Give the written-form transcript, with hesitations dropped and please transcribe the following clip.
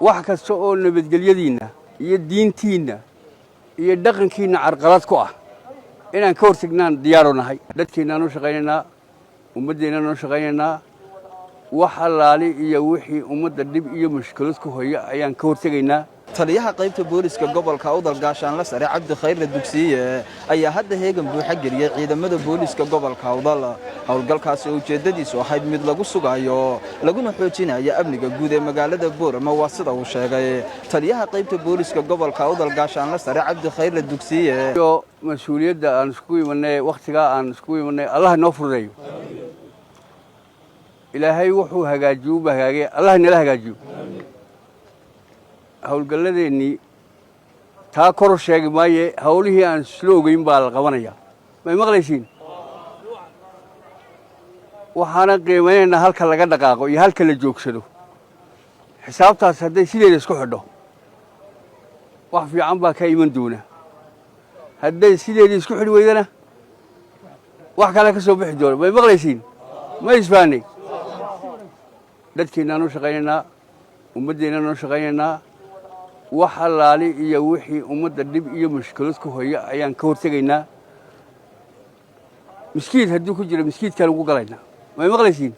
wax kasta oo nabadgelyadiina iyo diintiina iyo dhaqankiina carqalad ku ah inaan ka hortagnaan diyaar u nahay dadkeena noo shaqeynaa ummadeena noo shaqeynaa wax halaali iyo wixii ummadda dib iyo mushkilad ku hooyo ayaan ka hortagaynaa taliyaha qaybta booliska gobolka Awdal Gaashaan la sare Cabdi Khayr Dugsiye ayaa hadda heegan buuxa geliyay ciidamada booliska gobolka Awdal howlgalkaasi ujeedadiisu ahayd mid lagu sugayo laguna xoojinayo amniga guud ee magaalada Boorama waa sida uu sheegay taliyaha qaybta booliska gobolka Awdal Gaashaan la sare Cabdi Khayr Dugsiye mas'uuliyadda aan isku imanay waqtiga aan isku imanay Allah noo fududeeyo ilaahay wuxuu hagaajiyo bahagaagay Allah nala hagaajiyo hawlgalladeennii taa kor sheegi maaye hawlihii aan isla ogeyn baa la qabanaya may maqlaysiin waxaana qiimaynaynaa halka laga dhaqaaqo iyo halka la joogsado xisaabtaas hadday sideeda isku xidho wax fiican baa ka iman doona hadday sideeda isku xidhi weydana wax kale ka soo bixi doona may maqlaysiin ma isfahanay dadkeena noo shaqeynaynaa ummadeena noo shaqeynaynaa wax halaali iyo wixii ummadda dib iyo mushkilad ku hooyo ayaan ka hortagaynaa miskiid haddii ku jira miskiidka lagu galaynaa may maqlaysiin